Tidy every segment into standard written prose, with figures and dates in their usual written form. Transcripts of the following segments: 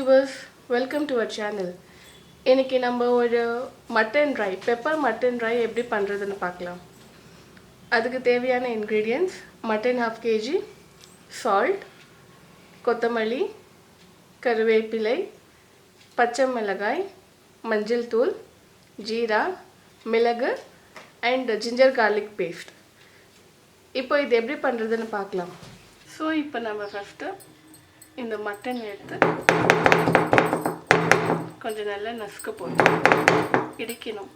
viewers, welcome to our channel. இன்னைக்கு நம்ம ஒரு mutton try pepper mutton try எப்படி பண்ணுறதுன்னு பார்க்கலாம். அதுக்கு தேவையான ingredients மட்டன் 1/2 kg, salt, கொத்தமல்லி, கருவேப்பிலை, பச்சை மிளகாய், மஞ்சள் தூள், ஜீரா, மிளகு and ginger garlic paste. இப்போ இது எப்படி பண்ணுறதுன்னு பார்க்கலாம். ஸோ இப்போ நம்ம ஃபஸ்ட்டு இந்த மட்டன் எடுத்து கொஞ்சம் நல்லா நசுக்க போட்டு இடிக்கணும்.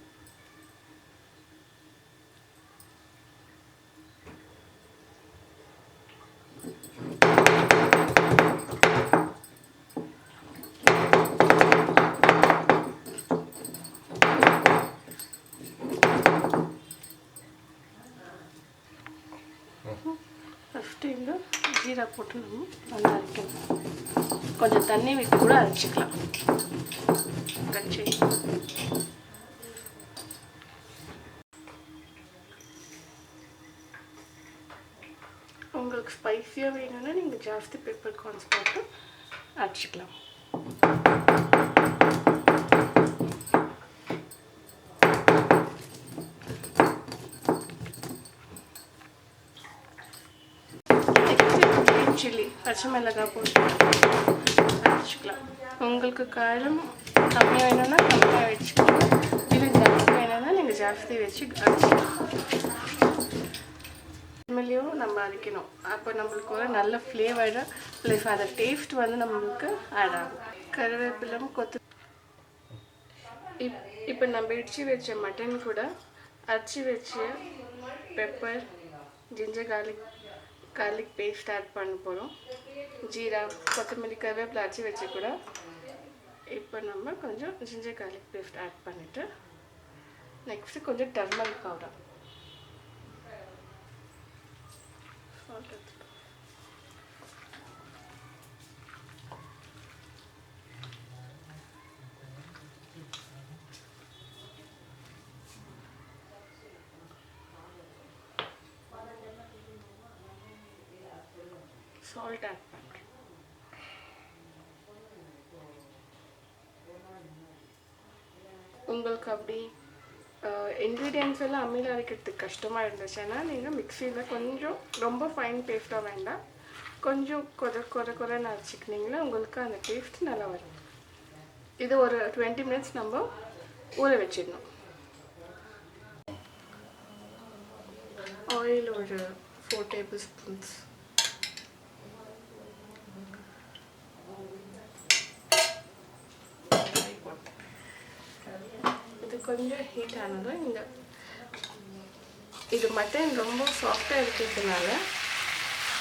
ஃபஸ்ட்டு இந்த ஜீரா போட்டு நம்ம நல்லா அரைக்கணும். கொஞ்சம் தண்ணி விட்டு கூட அரைச்சிக்கலாம். கச்சி உங்களுக்கு ஸ்பைஸியாக வேணும்னா நீங்கள் ஜாஸ்தி பெப்பர் கார்ன்ஸ் போட்டு அரைச்சிக்கலாம். சில்லி பச்சை மிளகாய் போட்டு அரைச்சிக்கலாம். உங்களுக்கு காரம் கம்மியாக வேணும்னா கம்மியாக வச்சுக்கோங்க, இல்லை ஜாஸ்தி வேணும்னா நீங்கள் ஜாஸ்தி வச்சு அரைச்சிக்கலாம். இதுலேயும் நம்ம அரைக்கணும். அப்போ நம்மளுக்கு ஒரு நல்ல ஃப்ளேவராக ப்ளஸ் அந்த டேஸ்ட் வந்து நம்மளுக்கு ஆட் ஆகும். கருவேப்பிலம் இப்போ நம்ம இடித்து வச்ச மட்டன் கூட அரைச்சி வச்ச pepper, ginger garlic paste add பண்ண போகிறோம். ஜீரா, கொத்தமல்லி, கருவேப்பிலை அரைச்சி வச்சு கூட இப்போ நம்ம கொஞ்சம் ஜிஞ்சர் garlic paste ஆட் பண்ணிவிட்டு நெக்ஸ்ட்டு கொஞ்சம் டர்மரிக் பவுடர், சால்ட் ஆட் பண்ணுறேன். உங்களுக்கு அப்படி இன்க்ரீடியன்ஸ் எல்லாம் அம்மியில் அரைக்கிறதுக்கு கஷ்டமாக இருந்துச்சுன்னா நீங்கள் மிக்சியில் கொஞ்சம் ரொம்ப ஃபைன் பேஸ்ட்டாக வேண்டாம், கொஞ்சம் குறைன்னு அரைச்சிக்கினீங்கன்னா உங்களுக்கு அந்த டேஸ்ட் நல்லா வரும். இது ஒரு 20 minutes நம்ம ஊற வச்சிடணும். ஆயில் ஒரு 4 tablespoons, கொஞ்சம் ஹீட் ஆனதும் இது மட்டன் ரொம்ப சாஃப்டாக இருக்கிறதுனால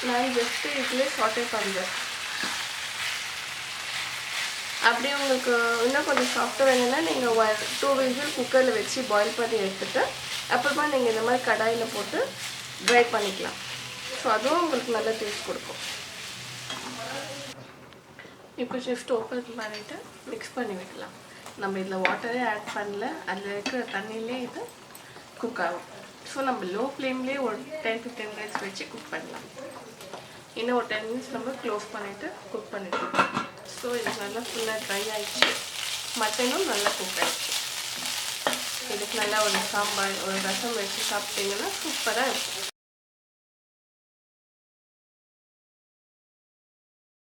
நான் ஜஸ்ட்டு இதில் சாட்டே பண்ணுறேன். அப்படியே உங்களுக்கு இன்னும் கொஞ்சம் சாஃப்டாக வேணும்னா நீங்கள் 2 விசில் குக்கரில் வச்சு பாயில் பண்ணி எடுத்துகிட்டு அப்புறமா நீங்கள் இந்த மாதிரி கடாயில் போட்டு ட்ரை பண்ணிக்கலாம். ஸோ அதுவும் உங்களுக்கு நல்ல டேஸ்ட் கொடுக்கும். இப்போ ஜஸ்ட் ஓப்பன் பண்ணிவிட்டு மிக்ஸ் பண்ணி வைக்கலாம். நம்ம இதில் வாட்டரே ஆட் பண்ணல, அதில் இருக்கிற தண்ணியிலே இது குக் ஆகும். ஸோ நம்ம லோ ஃப்ளேம்லேயே ஒரு 10-15 minutes வச்சு குக் பண்ணலாம். இன்னும் ஒரு 10 minutes நம்ம க்ளோஸ் பண்ணிவிட்டு குக் பண்ணிவிட்டோம். ஸோ இது நல்லா ஃபுல்லாக ட்ரை ஆகிடுச்சு, மட்டனும் நல்லா குக் ஆகிடுச்சு. இதுக்கு நல்லா ஒரு சாம்பார், ஒரு ரசம் வச்சு சாப்பிட்டிங்கன்னா சூப்பராக இருக்கும்.